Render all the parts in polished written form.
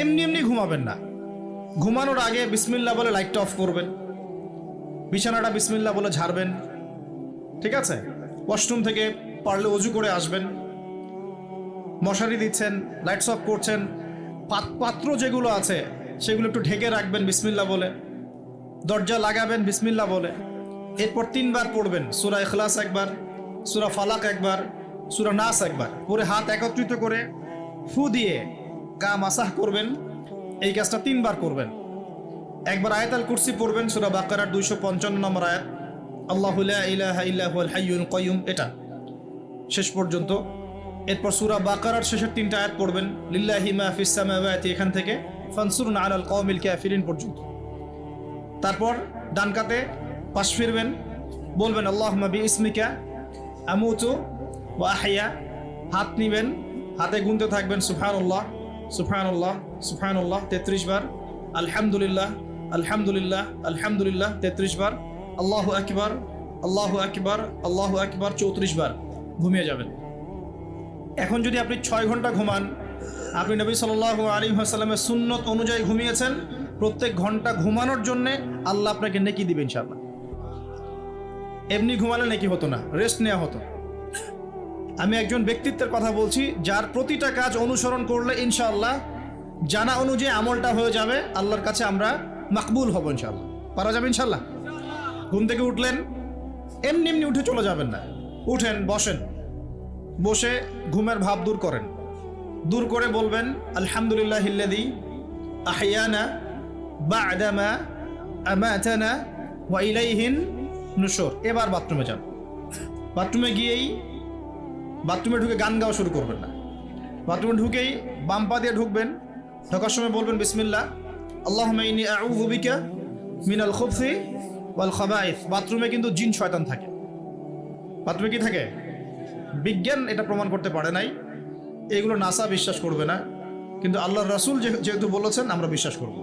এমনি এমনি ঘুমাবেন না। ঘুমানোর আগে বিসমিল্লাহ বলে লাইটটা অফ করবেন, বিছানাটা বিসমিল্লাহ বলে ঝাড়বেন, ঠিক আছে? ওয়াশরুম থেকে পারলে অজু করে আসবেন। মশারি দিচ্ছেন, লাইটস অফ করছেন, পাত্র যেগুলো আছে সেগুলো একটু ঢেকে রাখবেন বিসমিল্লাহ বলে, দরজা লাগাবেন বিসমিল্লাহ বলে। এরপর 3 বার পড়বেন সূরা ইখলাস একবার, সূরা ফালাক একবার, সূরা নাস একবার, পরে হাত একত্রিত করে ফু দিয়ে গা মাসাহ করবেন। এই কাজটা 3 বার করবেন। একবার আয়াতুল কুরসি পড়বেন, সূরা বাকারার 255 নম্বর আয়াত, আল্লাহু লা ইলাহা ইল্লা হুয়াল হাইয়ুল কাইয়ুম, এটা শেষ পর্যন্ত। এরপর সূরা বাকারার শেষের 3টা আয়াত পড়বেন, লিল্লাহি মা ফিস সামাওয়াতি, এখান থেকে ফানসুরনা আলাল কওমিল কাফিরিন পর্যন্ত। তারপর ডান কাতে পাশ ফিরবেন, বলবেন আল্লাহুম্মা বিইসমিকা আমুতু ওয়া আহইয়া। হাত নিবেন, হাতে গুনতে থাকবেন সুবহানাল্লাহ সুবহানাল্লাহ সুবহানাল্লাহ 33 বার, আলহামদুলিল্লাহ আলহামদুলিল্লাহ আলহামদুলিল্লাহ 33 বার, আল্লাহু আকবার আল্লাহু আকবার আল্লাহু আকবার 34 বার। ঘুমিয়ে যাবেন। এখন যদি আপনি 6 ঘন্টা ঘুমান, আপনি নবী সাল্লাল্লাহু আলাইহি ওয়াসাল্লামের সুন্নত অনুযায়ী ঘুমিয়েছেন, প্রত্যেক ঘন্টা ঘুমানোর জন্য আল্লাহ আপনাকে নেকি দিবেন ইনশাআল্লাহ। এমনি ঘুমালে নেকি হতো না, রেস্ট নেওয়া হতো। আমি একজন ব্যক্তিত্বের কথা বলছি, যার প্রতিটা কাজ অনুসরণ করলে ইনশাআল্লাহ জানা অনুযায়ী আমলটা হয়ে যাবে, আল্লাহর কাছে আমরা মাকবুল হব ইনশাআল্লাহ। পারা যাবে ইনশাআল্লাহ। ঘুম থেকে উঠলেন, এমনি এমনি উঠে চলে যাবেন না। উঠেন, বসেন, বসে ঘুমের ভাব দূর করেন, দূর করে বলবেন আলহামদুলিল্লাহিল্লাযী আহইয়ানা বা'দামা আমাতানা ওয়া ইলাইহিন নুশুর। এবার বাথরুমে যান। বাথরুমে গিয়েই বাথরুমে ঢুকে গান গাওয়া শুরু করবেন না। বাথরুমে ঢুকেই বাম পা দিয়ে ঢুকবেন, ঢোকার সময় বলবেন বিসমিল্লাহ আল্লাহুম্মা ইন্নী আউযু বিকা মিনাল খুবসি ওয়াল খাবাইস। বাথরুমে কিন্তু জিন শয়তান থাকে। বাথরুমে কি থাকে? বিজ্ঞান এটা প্রমাণ করতে পারে নাই, এগুলো নাসা বিশ্বাস করবে না, কিন্তু আল্লাহর রাসূল যেহেতু বলেছেন আমরা বিশ্বাস করব।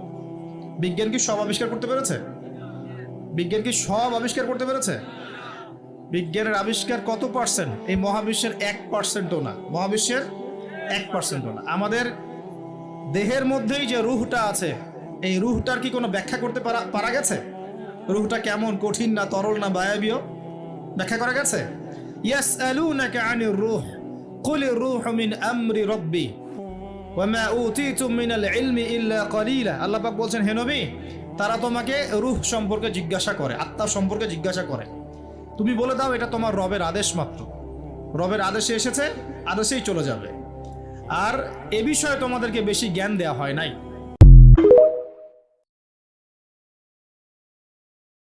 বিজ্ঞান কি সব আবিষ্কার করতে পেরেছে? বিজ্ঞান কি সব আবিষ্কার করতে পেরেছে? বিজ্ঞানের আবিষ্কার কত পার্সেন্ট? এই মহাবিশ্বের 1%ও না। মহাবিশ্বের 1%ও না। আমাদের দেহের মধ্যেই যে রুহটা আছে, এই রুহটার কি কোনো ব্যাখ্যা করতে পারা গেছে? রুহটা কেমন, কঠিন না তরল না বায়বীয়, ব্যাখ্যা করা গেছে? ইয়াসআলুনাকা আনির রূহ কুলির রূহু মিন আমরি রাব্বি ওয়া মা উতীতুম মিনাল ইলমি ইল্লা কলিলা। আল্লাহ পাক বলছেন, হে নবী, তারা তোমাকে রূহ সম্পর্কে জিজ্ঞাসা করে, আত্মা সম্পর্কে জিজ্ঞাসা করে, তুমি বলে দাও এটা তোমার রবের আদেশ মাত্র। রবের আদেশে এসেছে, আদেশেই চলে যাবে। আর এ বিষয়ে তোমাদেরকে বেশি জ্ঞান দেওয়া হয় নাই।